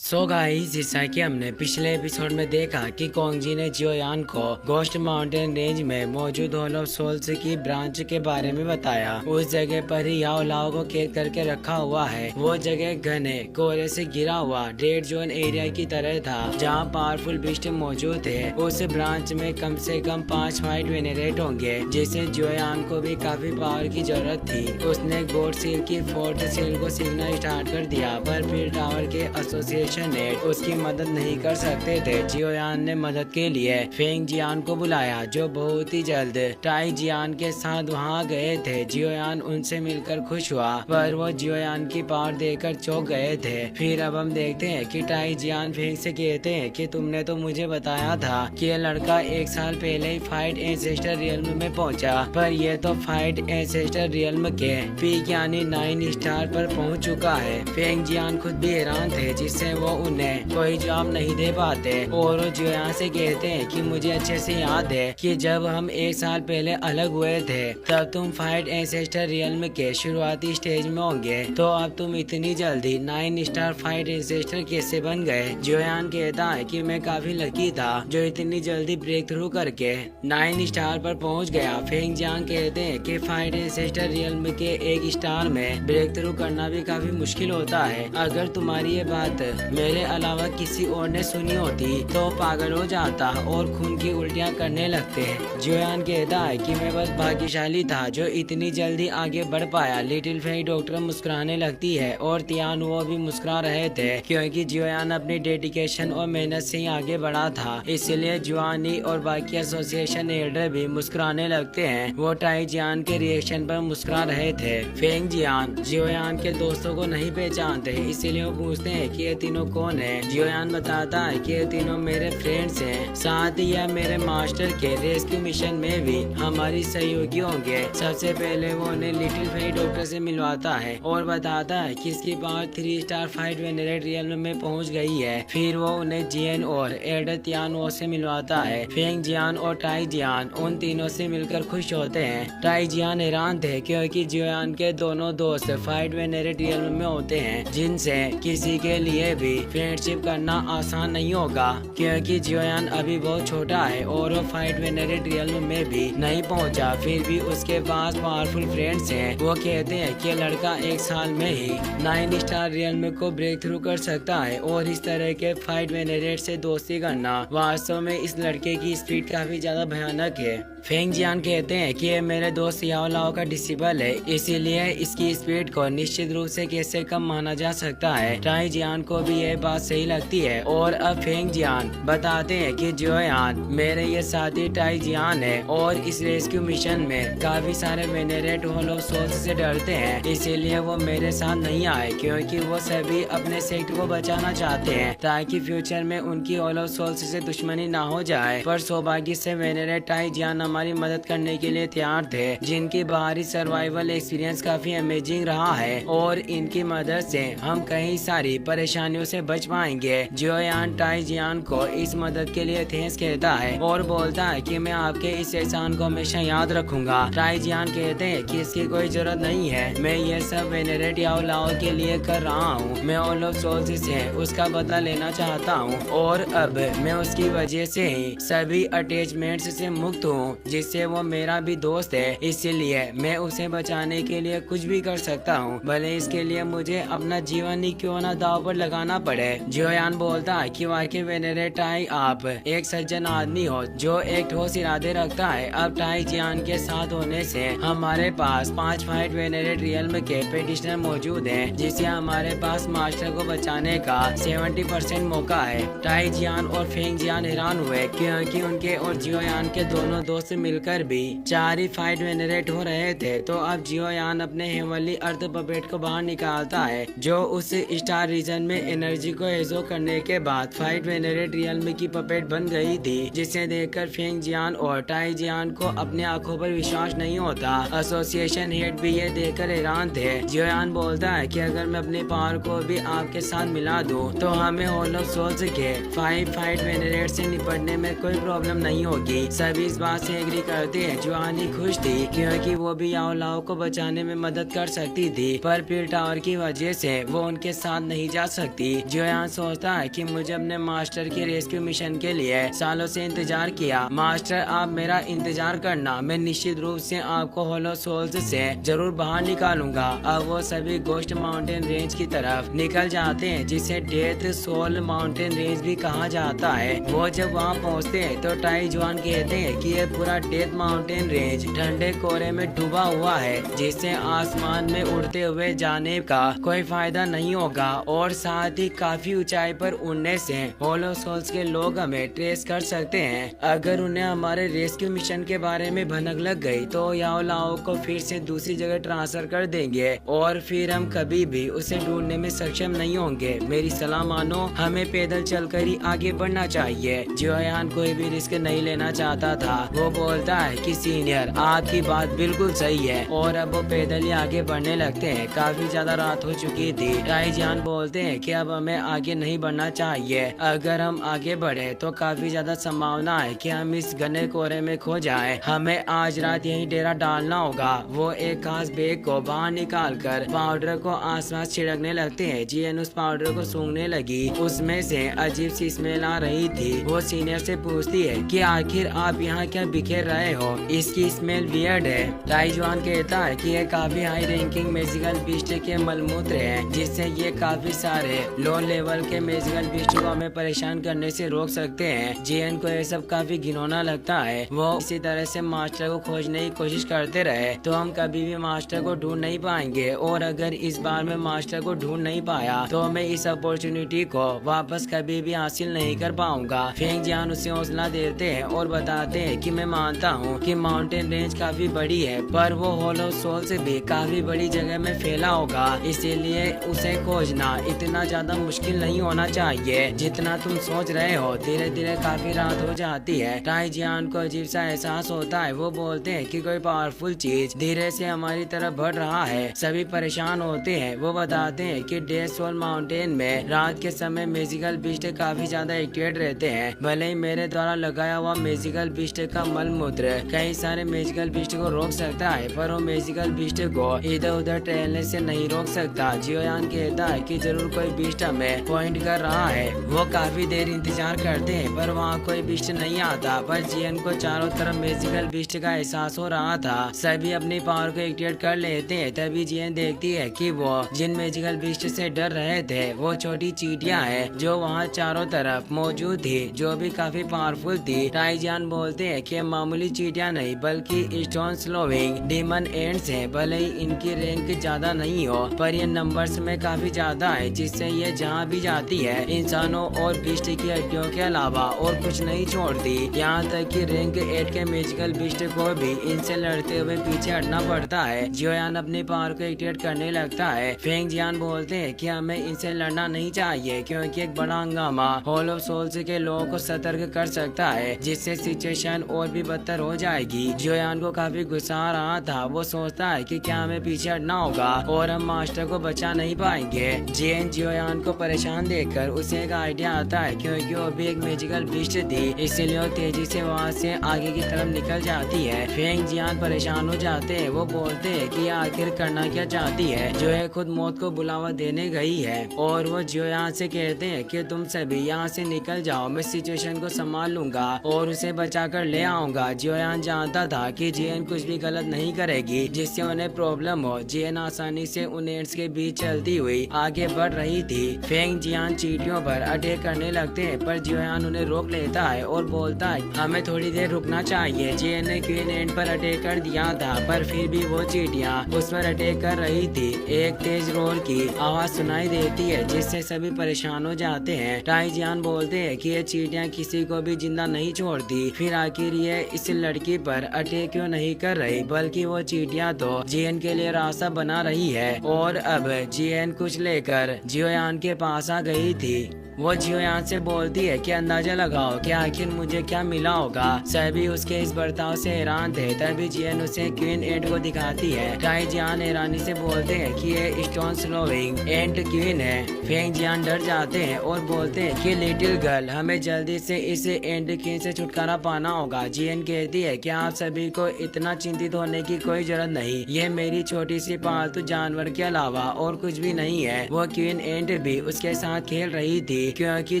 So guys, जैसा कि हमने पिछले एपिसोड में देखा कि कोंगजी ने जियोयान को घोस्ट माउंटेन रेंज में मौजूद हॉल ऑफ सोल्स की ब्रांच के बारे में बताया। उस जगह पर ही याओ लाओ को कैद करके रखा हुआ है। वो जगह घने कोहरे से घिरा हुआ रेड जोन एरिया की तरह था, जहाँ पावरफुल बिस्ट मौजूद है। उस ब्रांच में कम से कम 5 फाइट वेनेरेट होंगे, जिससे जियोयान को भी काफी पावर की जरूरत थी। उसने गोड सील की फोर्थ सील को सीखना स्टार्ट कर दिया, पर फिर टावर के एसोसिएशन ने उसकी मदद नहीं कर सकते थे। जियोयान ने मदद के लिए फेंग जियान को बुलाया, जो बहुत ही जल्द टाई जियान के साथ वहां गए थे। जियोयान उनसे मिलकर खुश हुआ, पर वो जियोयान की पावर देखकर चौंक गए थे। फिर अब हम देखते हैं कि टाई जियान फेंग से कहते हैं कि तुमने तो मुझे बताया था कि ये लड़का 1 साल पहले ही फाइट एंसेस्टर रियल्म में पहुंचा, पर ये तो फाइट एंसेस्टर रियल्म के पीक यानी 9 स्टार पर पहुंच चुका है। फेंग जियान खुद भी हैरान थे, जिससे वो उन्हें कोई जवाब नहीं दे पाते। और वो जियोयान से कहते हैं कि मुझे अच्छे से याद है कि जब हम 1 साल पहले अलग हुए थे, तब तुम फाइट एंसेस्टर रियल्म के शुरुआती स्टेज में होंगे, तो अब तुम इतनी जल्दी 9 स्टार फाइट एंसेस्टर कैसे बन गए। जियोयान कहता है कि मैं काफी लकी था जो इतनी जल्दी ब्रेक थ्रू करके 9 स्टार पर पहुंच गया। फेंग जियान कहते हैं कि फाइट एंसेस्टर रियल्म के 1 स्टार में ब्रेक थ्रू करना भी काफी मुश्किल होता है। अगर तुम्हारी ये बात मेरे अलावा किसी और ने सुनी होती तो पागल हो जाता और खून की उल्टियां करने लगते। जियोयान कहता है कि मैं बस भाग्यशाली था जो इतनी जल्दी आगे बढ़ पाया। लिटिल फेंग डॉक्टर मुस्कुराने लगती है और तियान वो भी मुस्कुरा रहे थे, क्योंकि जियोयान अपनी डेडिकेशन और मेहनत से ही आगे बढ़ा था। इसलिए जुआनी और बाकी एसोसिएशन एल्डर भी मुस्कुराने लगते हैं। वो टाई जियान के रिएक्शन पर मुस्कुरा रहे थे। फेंग जियान जियोयान के दोस्तों को नहीं पहचानते, इसीलिए वो पूछते हैं कि ये तीनों कौन है। जियोयान बताता है कि ये तीनों मेरे फ्रेंड्स हैं, साथ ही यह मेरे मास्टर के रेस्क्यू मिशन में भी हमारी सहयोगी होंगे। सबसे पहले वो उन्हें लिटिल फेंग डॉक्टर से मिलवाता है और बताता है कि इसकी पावर 3 स्टार फाइट वेनेरेट रियल्म में पहुंच गई है। फिर वो उन्हें जियन और एल्डर तियान वो से मिलवाता है। फेंग जियान और टाई जियान उन तीनों से मिलकर खुश होते हैं। टाई जियान हैरान थे, क्योंकि जियोयान के दोनों दोस्त फाइट वेनेरेट रियल्म में होते हैं, जिनसे किसी के लिए भी फ्रेंडशिप करना आसान नहीं होगा, क्योंकि जियोयान अभी बहुत छोटा है और वो फाइट वेनेरेट रियल्म में भी नहीं पहुंचा। फिर भी उसके पास पावरफुल फ्रेंड्स हैं। वो कहते हैं कि लड़का 1 साल में ही 9 स्टार रियल्म को ब्रेक थ्रू कर सकता है, और इस तरह के फाइट वेनेरेट से दोस्ती करना वास्तव में इस लड़के की स्पीड काफी ज्यादा भयानक है। फेंग जियान कहते हैं कि ये मेरे दोस्त याओ लाओ का डिसिबल है, इसीलिए इसकी स्पीड को निश्चित रूप से कैसे कम माना जा सकता है। टाई जियान को भी यह बात सही लगती है, और अब फेंग जियान बताते हैं कि जियोयान मेरे ये साथी टाई जियान है, और इस रेस्क्यू मिशन में काफी सारे वेनेरेट हॉल ऑफ सोल्स से डरते हैं, इसीलिए वो मेरे साथ नहीं आए, क्योंकि वो सभी अपने सेक्ट को बचाना चाहते हैं, ताकि फ्यूचर में उनकी हॉल ऑफ सोल्स से दुश्मनी ना हो जाए। पर सौभाग्य से वेनेरेट टाई जियान हमारी मदद करने के लिए तैयार थे, जिनकी बाहरी सर्वाइवल एक्सपीरियंस काफी अमेजिंग रहा है, और इनकी मदद से हम कई सारी परेशानियों से बच पाएंगे। जियोयान टाई जियान को इस मदद के लिए थैंक्स कहता है और बोलता है कि मैं आपके इस एहसान को हमेशा याद रखूंगा। टाई जियान कहते हैं कि इसकी कोई जरूरत नहीं है, मैं ये सब वेनेरेट याओ लाओ के लिए कर रहा हूँ। मैं हॉल ऑफ सोल्स से उसका बदला लेना चाहता हूँ, और अब मैं उसकी वजह से ही सभी अटैचमेंट्स से मुक्त हूँ, जिससे वो मेरा भी दोस्त है। इसलिए मैं उसे बचाने के लिए कुछ भी कर सकता हूँ, भले इसके लिए मुझे अपना जीवन ही क्यों ना दाव पर लगाना पड़े। जियोयान बोलता है कि वाकई वेनेरेट टाई आप एक सज्जन आदमी हो जो एक ठोस इरादे रखता है। अब टाई जियान के साथ होने से हमारे पास 5 फाइट वेनेरेट रियल्म के पेटिशनर मौजूद हैं, जिससे हमारे पास मास्टर को बचाने का 70% मौका है। टाई जियान और फेंग जियान हैरान हुए, क्योंकि उनके और जियोयान के दोनों दोस्त मिलकर भी 4 ही फाइट वेनेरेट हो रहे थे। तो अब जियोयान अपने हेवनली अर्थ पपेट को बाहर निकालता है, जो उस स्टार रीजन में एनर्जी को एजो करने के बाद फाइट वेनेरेट रियल्म की पपेट बन गई थी, जिसे देखकर फेंग जियान और टाई जियान को अपने आंखों पर विश्वास नहीं होता। एसोसिएशन हेड भी ये देखकर हैरान थे। जियोयान बोलता है कि अगर मैं अपने पावर को भी आपके साथ मिला दूं, तो हमें हॉल ऑफ सोल्स के 5 फाइट वेनेरेट से निपटने में कोई प्रॉब्लम नहीं होगी। सभी इस बात से एग्री करते हैं। जुआनी खुश थी, क्योंकि वो भी याओ लाओ को बचाने में मदद कर सकती थी, पर फिर टावर की वजह से वो उनके साथ नहीं जा सकती। लगी। जियोयान सोचता है कि मुझे अपने मास्टर की रेस्क्यू मिशन के लिए सालों से इंतजार किया। मास्टर आप मेरा इंतजार करना, मैं निश्चित रूप से आपको होलो सोल्स से जरूर बाहर निकालूंगा। अब वो सभी गोस्ट माउंटेन रेंज की तरफ निकल जाते हैं, जिसे डेथ सोल माउंटेन रेंज भी कहा जाता है। वो जब वहाँ पहुँचते हैं तो टाई जुआन कहते हैं कि ये पूरा डेथ माउंटेन रेंज ठंडे कोहरे में डूबा हुआ है, जिससे आसमान में उड़ते हुए जाने का कोई फायदा नहीं होगा और साथ ही काफी ऊंचाई पर उड़ने से होलो सोल्स के लोग हमें ट्रेस कर सकते हैं। अगर उन्हें हमारे रेस्क्यू मिशन के बारे में भनक लग गई तो याओ लाओ को फिर से दूसरी जगह ट्रांसफर कर देंगे और फिर हम कभी भी उसे ढूंढने में सक्षम नहीं होंगे। मेरी सलाह मानो, हमें पैदल चलकर ही आगे बढ़ना चाहिए। जियोयान कोई भी रिस्क नहीं लेना चाहता था। वो बोलता है कि सीनियर आपकी बात बिल्कुल सही है और अब वो पैदल ही आगे बढ़ने लगते हैं। काफी ज्यादा रात हो चुकी थी। टाईजान बोलते हैं कि अब हमें आगे नहीं बढ़ना चाहिए। अगर हम आगे बढ़े तो काफी ज्यादा संभावना है कि हम इस घने कोहरे में खो जाएं। हमें आज रात यहीं डेरा डालना होगा। वो एक खास बैग को बाहर निकाल कर पाउडर को आसपास छिड़कने लगते हैं। जियन उस पाउडर को सूंघने लगी। उसमें से अजीब सी स्मेल आ रही थी। वो सीनियर से पूछती है कि आखिर आप यहाँ क्या बिखेर रहे हो, इसकी स्मेल वियर्ड है। टाईजुआन कहता है कि ये काफी हाई रैंकिंग मैजिकल बीस्ट के मलमूत्र है, जिससे ये काफी सारे लो लेवल के मैजिकल बीस्ट को हमें परेशान करने से रोक सकते हैं। जियन को ये सब काफी घिनौना लगता है। वो इसी तरह से मास्टर को खोजने की कोशिश करते रहे तो हम कभी भी मास्टर को ढूंढ नहीं पाएंगे, और अगर इस बार मैं मास्टर को ढूंढ नहीं पाया तो मैं इस अपॉर्चुनिटी को वापस कभी भी हासिल नहीं कर पाऊंगा। फेंग जियान उसे हौसला देते हैं और बताते हैं कि मैं मानता हूँ कि माउंटेन रेंज काफी बड़ी है, पर वो होलो सोल से भी काफी बड़ी जगह में फैला होगा, इसीलिए उसे खोजना इतना ज्यादा मुश्किल नहीं होना चाहिए जितना तुम सोच रहे हो। धीरे धीरे काफी रात हो जाती है। टाई जियान को अजीब सा एहसास होता है। वो बोलते हैं कि कोई पावरफुल चीज धीरे से हमारी तरफ बढ़ रहा है। सभी परेशान होते हैं। वो बताते हैं कि डेथ सोल माउंटेन में रात के समय मैजिकल बीस्ट काफी ज्यादा एक्टिवेट रहते हैं। भले ही मेरे द्वारा लगाया हुआ मैजिकल बीस्ट का मल मूत्र कई सारे मैजिकल बीस्ट को रोक सकता है, पर वो मैजिकल बीस्ट को इधर उधर टहलने से नहीं रोक सकता। जियोयान कहता है कि जरूर कोई बीस्ट हमें पॉइंट कर रहा है। वो काफी देर इंतजार करते हैं पर वहाँ कोई बीस्ट नहीं आता, पर जियन को चारों तरफ मैजिकल बीस्ट का एहसास हो रहा था। सभी अपनी पावर को एक्टिवेट कर लेते हैं। तभी जियन देखती है कि वो जिन मैजिकल बीस्ट से डर रहे थे वो छोटी चींटियां हैं जो वहाँ चारों तरफ मौजूद थी, जो भी काफी पावरफुल थी। टाईजान बोलते हैं कि मामूली चींटियां नहीं बल्कि स्टोन स्लोविंग डीमन एंड्स हैं। भले ही इनकी रैंक ज्यादा नहीं हो, पर ये नंबर्स में काफी ज्यादा है, जिससे ये जहाँ भी जाती है इंसानों और बीस्ट की हड्डियों के अलावा और कुछ नहीं छोड़ती। यहाँ तक कि रैंक 8 के मैजिकल बीस्ट को भी इनसे लड़ते हुए पीछे हटना पड़ता है। जियोयान अपनी पावर को एक्टिवेट करने लगता है। फेंग जियान बोलते हैं कि हमें इनसे लड़ना नहीं चाहिए, क्योंकि एक बड़ा हंगामा होलो सोल्स के लोगों को सतर्क कर सकता है, जिससे सिचुएशन और भी बदतर हो जाएगी। जियोयान को काफी गुस्सा आ रहा था। वो सोचता है कि क्या हमें पीछे हटना होगा और हम मास्टर को बचा नहीं पाएंगे। जियन जियोयान को परेशान देखकर उसे एक आइडिया आता है, क्योंकि वो भी एक मैजिकल बीस्ट थी, इसलिए वो तेजी से वहाँ से आगे की तरफ निकल जाती है। फेंग जियान परेशान हो जाते हैं। वो बोलते हैं कि आखिर करना क्या चाहती है, जो है खुद मौत को बुलावा देने गई है। और वो जियोयान से कहते हैं कि तुम सभी यहाँ से निकल जाओ, मैं सिचुएशन को संभाल लूंगा और उसे बचा कर ले आऊंगा। जियोयान जानता था कि जियन कुछ भी गलत नहीं करेगी जिससे उन्हें प्रॉब्लम हो। जियन आसानी से उन एंड्स के बीच चलती हुई आगे बढ़ रही थी। फेंग जियान चींटियों पर अटैक करने लगते हैं, पर जियोयान उन्हें रोक लेता है और बोलता है हमें थोड़ी देर रुकना चाहिए। जियन ने क्वीन एंड पर अटैक कर दिया था, पर फिर भी वो चींटियां उस पर अटैक कर रही थी। एक तेज रोर की आवाज सुनाई देती है, जिससे सभी परेशान हो जाते हैं। टाईजान बोलते हैं कि ये चींटियां किसी को भी जिंदा नहीं छोड़ती, फिर आखिर ये इस लड़की पर अटैक क्यों नहीं कर रही, बल्कि वो चींटियां तो जियन के लिए रास्ता बना रही है। और अब जियन कुछ लेकर जियोयान के पास आ गई थी। वो जियोयान से बोलती है कि अंदाजा लगाओ कि आखिर मुझे क्या मिला होगा। सभी उसके इस बर्ताव से हैरान थे। तभी जियन उसे क्वीन एंट को दिखाती है। टाई जियान हैरानी से बोलते हैं कि ये स्टोन स्लोविंग एंट क्वीन है। फेंग जियान डर जाते हैं और बोलते हैं कि लिटिल गर्ल, हमें जल्दी से इस एंट क्वीन से छुटकारा पाना होगा। जियन कहती है कि आप सभी को इतना चिंतित होने की कोई जरूरत नहीं, ये मेरी छोटी सी पालतू जानवर के अलावा और कुछ भी नहीं है। वो क्वीन एंट भी उसके साथ खेल रही थी क्योंकि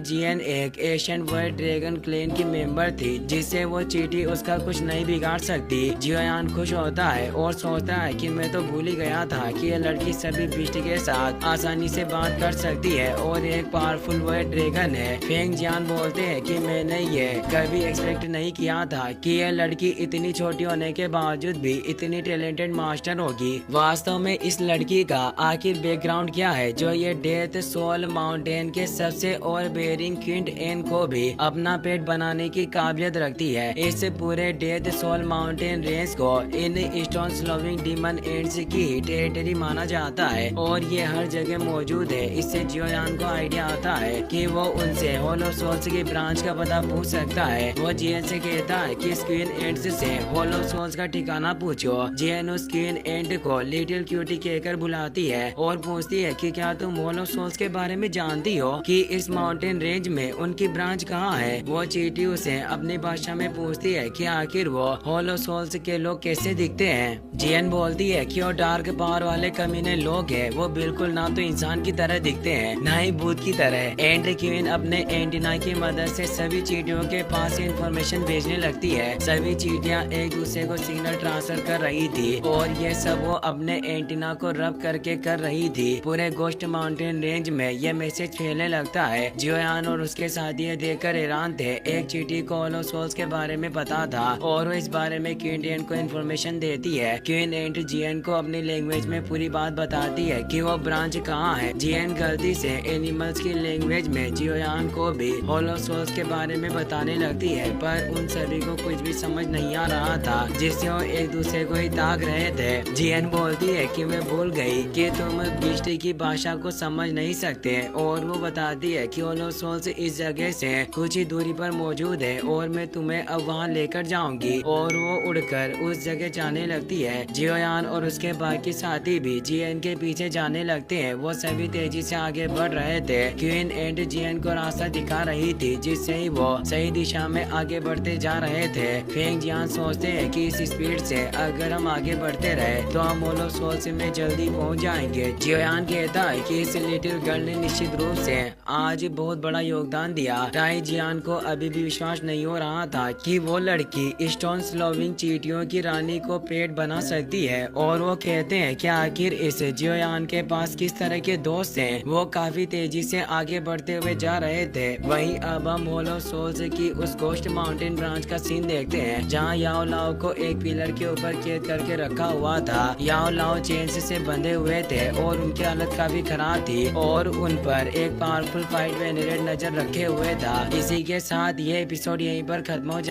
जियन एक एशियन वर्ल्ड ड्रैगन क्लैन की मेंबर थी, जिससे वो चींटी उसका कुछ नहीं बिगाड़ सकती। जियोयान खुश होता है और सोचता है कि मैं तो भूल ही गया था कि ये लड़की सभी बिस्ट के साथ आसानी से बात कर सकती है और एक पावरफुल वर्ल्ड ड्रैगन है। फेंग जियान बोलते हैं कि मैंने ये कभी एक्सपेक्ट नहीं किया था कि ये लड़की इतनी छोटी होने के बावजूद भी इतनी टैलेंटेड मास्टर होगी। वास्तव में इस लड़की का आखिर बैकग्राउंड क्या है जो ये डेथ सोल माउंटेन के सबसे और बेरिंग क्विंट एन को भी अपना पेट बनाने की काबिलियत रखती है। इस पूरे डेथ सोल माउंटेन रेंज को in stone slowing demon ants की टेरिटरी माना जाता है और ये हर जगह मौजूद है। इससे जियोयान को आइडिया आता है कि वो उनसे होलो सोल्स की ब्रांच का पता पूछ सकता है। वो जियन से कहता है कि क्वीन एंट्स से होलो सोल्स का ठिकाना पूछो। जियन उस क्वीन एंट को लिटिल क्यूटी कहकर बुलाती है और पूछती है कि क्या तुम होलो सोल्स के बारे में जानती हो कि इस माउंटेन रेंज में उनकी ब्रांच कहाँ है। वो चींटी उसे अपनी भाषा में पूछती है कि आखिर वो होलो सोल्स के लोग कैसे दिखते हैं। जियन बोलती है कि वो डार्क पावर वाले कमीने लोग हैं। वो बिल्कुल ना तो इंसान की तरह दिखते हैं ना ही भूत की तरह। एंट क्वीन अपने एंटीना की मदद से सभी चींटियों के पास इंफॉर्मेशन भेजने लगती है। सभी चींटियां एक दूसरे को सिग्नल ट्रांसफर कर रही थी और ये सब वो अपने एंटीना को रब करके कर रही थी। पूरे गोस्ट माउंटेन रेंज में ये मैसेज फैलने लगता है। जियोयान और उसके साथी ये देखकर हैरान थे। एक चींटी को होलो सोल्स के बारे में पता था और वो इस बारे में क्वीन एंट को इन्फॉर्मेशन देती है। क्वीन एंट जियन को अपनी लैंग्वेज में पूरी बात बताती है कि वो ब्रांच कहाँ है। जियन गलती से एनिमल्स की लैंग्वेज में जियोयान को भी होलो सोल्स के बारे में बताने लगती है, पर उन सभी को कुछ भी समझ नहीं आ रहा था, जिससे वो एक दूसरे को ही ताक रहे थे। जियन बोलती है कि मैं भूल गई कि तुम बिस्टी की भाषा को समझ नहीं सकते और वो बताती है कि होलो सोल्स इस जगह से कुछ ही दूरी पर मौजूद है और मैं तुम्हें अब वहाँ लेकर जाऊंगी। और वो उड़कर उस जगह जाने लगती है। जियोयान और उसके बाकी साथी भी जियन के पीछे जाने लगते हैं। वो सभी तेजी से आगे बढ़ रहे थे। क्वीन एंट जियन को रास्ता दिखा रही थी, जिससे ही वो सही दिशा में आगे बढ़ते जा रहे थे। फेंग जियान सोचते हैं कि इस स्पीड से अगर हम आगे बढ़ते रहे तो हम होलो सोल्स में जल्दी पहुंच जाएंगे। जियोयान कहता है कि इस लिटिल गर्ल ने निश्चित रूप से आज बहुत बड़ा योगदान दिया। टाई जियान को अभी भी विश्वास नहीं हो रहा था कि वो लड़की स्टोन स्लोविंग चींटियों की रानी को पेट बना सकती है और वो कहते हैं कि आखिर इस जियोयान के पास किस तरह के दोस्त हैं। वो काफी तेजी से आगे बढ़ते हुए जा रहे थे। वहीं अब हम होलो सोल्स की उस गोस्ट माउंटेन ब्रांच का सीन देखते हैं, जहाँ याओ लाओ को एक पिलर के ऊपर कैद करके रखा हुआ था। याओ लाओ चेन्स से बंधे हुए थे और उनकी हालत काफी खराब थी और उन पर एक पावरफुल फाइट वेनरेट नजर रखे हुए था। इसी के साथ ये एपिसोड यहीं पर खत्म हो